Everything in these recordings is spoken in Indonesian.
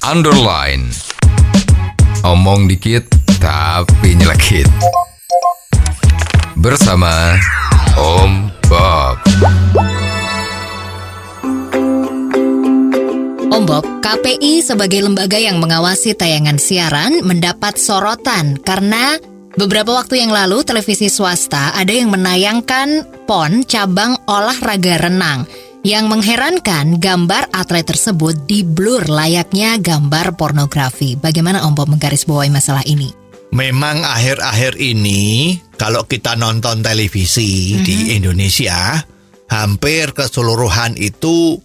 underline. Omong dikit tapi nyelekit. Bersama Om Bob. Om Bob, KPI sebagai lembaga yang mengawasi tayangan siaran mendapat sorotan karena beberapa waktu yang lalu televisi swasta ada yang menayangkan PON cabang olahraga renang. Yang mengherankan, gambar atlet tersebut di-blur layaknya gambar pornografi. Bagaimana Om Bob menggarisbawahi masalah ini? Memang akhir-akhir ini kalau kita nonton televisi di Indonesia, hampir keseluruhan itu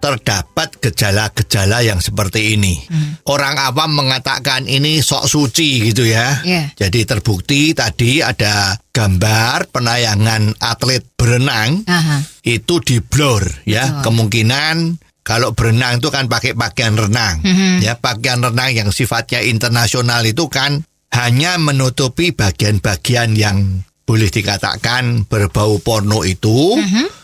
terdapat gejala-gejala yang seperti ini. Orang awam mengatakan ini sok suci gitu ya. Jadi terbukti tadi ada gambar penayangan atlet berenang itu di-blur ya. Kemungkinan kalau berenang itu kan pakai pakaian renang. Ya, pakaian renang yang sifatnya internasional itu kan hanya menutupi bagian-bagian yang boleh dikatakan berbau porno itu.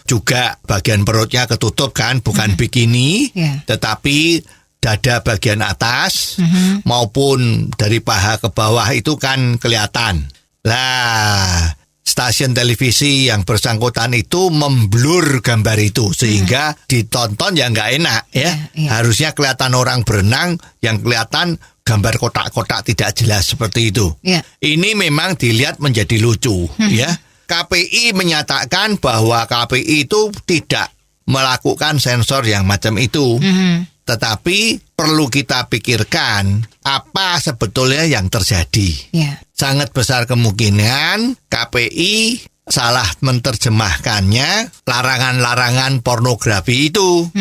Juga bagian perutnya ketutup kan, bukan bikini, tetapi dada bagian atas maupun dari paha ke bawah itu kan kelihatan. Lah, stasiun televisi yang bersangkutan itu memblur gambar itu sehingga ditonton ya nggak enak ya. Harusnya kelihatan orang berenang, yang kelihatan gambar kotak-kotak tidak jelas seperti itu. Ini memang dilihat menjadi lucu ya. KPI menyatakan bahwa KPI itu tidak melakukan sensor yang macam itu. Tetapi perlu kita pikirkan apa sebetulnya yang terjadi. Sangat besar kemungkinan KPI salah menerjemahkannya larangan-larangan pornografi itu.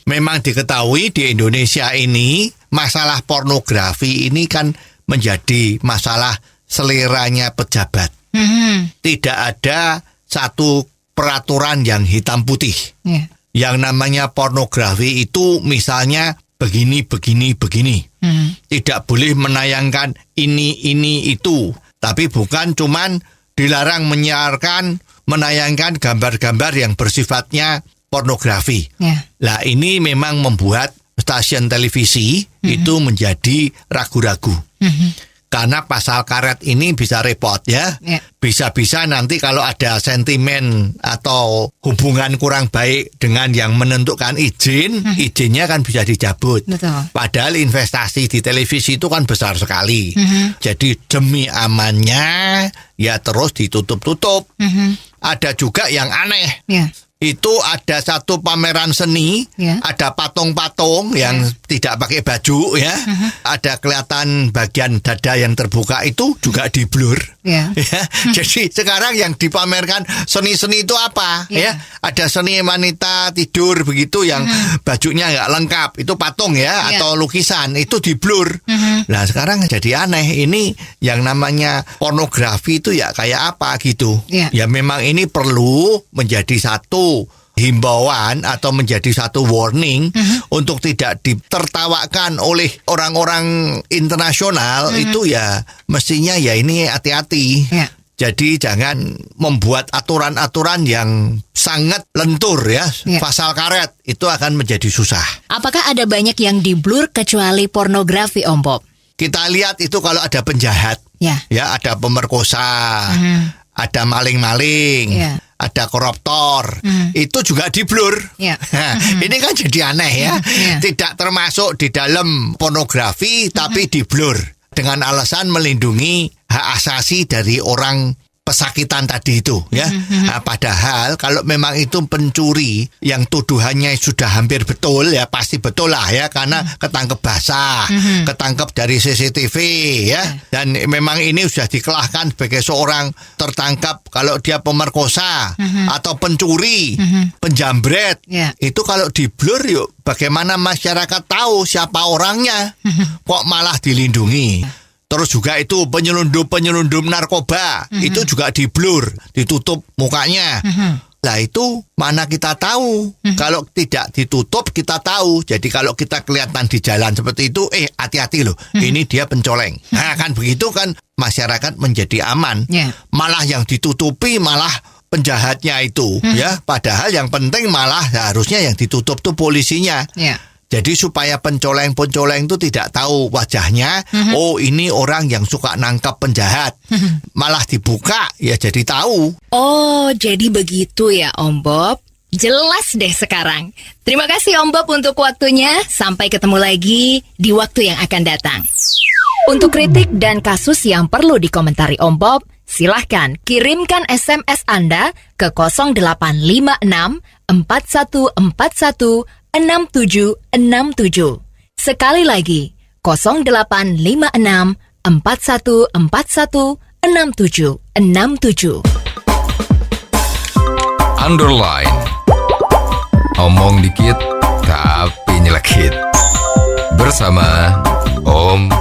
Memang diketahui di Indonesia ini masalah pornografi ini kan menjadi masalah seleranya pejabat. Tidak ada satu peraturan yang hitam putih. Yang namanya pornografi itu misalnya begini. Tidak boleh menayangkan ini, itu. Tapi bukan cuman dilarang menayangkan gambar-gambar yang bersifatnya pornografi. Lah ini memang membuat stasiun televisi itu menjadi ragu-ragu. Karena pasal karet ini bisa repot ya. Bisa-bisa nanti kalau ada sentimen atau hubungan kurang baik dengan yang menentukan izinnya kan bisa dicabut. Padahal investasi di televisi itu kan besar sekali. Jadi demi amannya ya terus ditutup-tutup. Ada juga yang aneh. Itu ada satu pameran seni, ada patung-patung yang tidak pakai baju ya, ada kelihatan bagian dada yang terbuka itu juga di-blur. Ya. Jadi sekarang yang dipamerkan seni-seni itu apa? Ya, ada seni wanita tidur begitu yang bajunya nggak lengkap, itu patung ya, atau lukisan itu di-blur. Nah sekarang jadi aneh, ini yang namanya pornografi itu ya kayak apa gitu. Ya memang ini perlu menjadi satu himbauan atau menjadi satu warning untuk tidak ditertawakan oleh orang-orang internasional. Itu ya mestinya ya ini hati-hati. Jadi jangan membuat aturan-aturan yang sangat lentur ya. Pasal karet itu akan menjadi susah. Apakah ada banyak yang di-blur kecuali pornografi, Om Bob? Kita lihat itu kalau ada penjahat, ya ada pemerkosa, ada maling-maling, ada koruptor, itu juga di-blur. Ini kan jadi aneh ya. Tidak termasuk di dalam pornografi tapi di-blur dengan alasan melindungi hak asasi dari orang pesakitan tadi itu ya. Nah, padahal kalau memang itu pencuri yang tuduhannya sudah hampir betul ya, pasti betul lah ya, karena ketangkep basah, ketangkep dari CCTV ya, dan memang ini sudah dikelahkan sebagai seorang tertangkap kalau dia pemerkosa atau pencuri, penjambret. Itu kalau di-blur yuk bagaimana masyarakat tahu siapa orangnya? Kok malah dilindungi? Terus juga itu penyelundup narkoba, itu juga di-blur, ditutup mukanya. Lah itu mana kita tahu? Kalau tidak ditutup kita tahu. Jadi kalau kita kelihatan di jalan seperti itu, hati-hati loh, ini dia pencoleng. Nah kan begitu kan masyarakat menjadi aman. Malah yang ditutupi malah penjahatnya itu ya. Padahal yang penting malah harusnya yang ditutup tuh polisinya. Jadi supaya pencoleng-pencoleng itu tidak tahu wajahnya, oh ini orang yang suka nangkap penjahat. Malah dibuka, ya jadi tahu. Oh, jadi begitu ya Om Bob. Jelas deh sekarang. Terima kasih Om Bob untuk waktunya. Sampai ketemu lagi di waktu yang akan datang. Untuk kritik dan kasus yang perlu dikomentari Om Bob, silahkan kirimkan SMS Anda ke 0856 4141 6767. Sekali lagi, 0856 4141 6767. Underline. Omong dikit tapi nyelekit. Bersama Om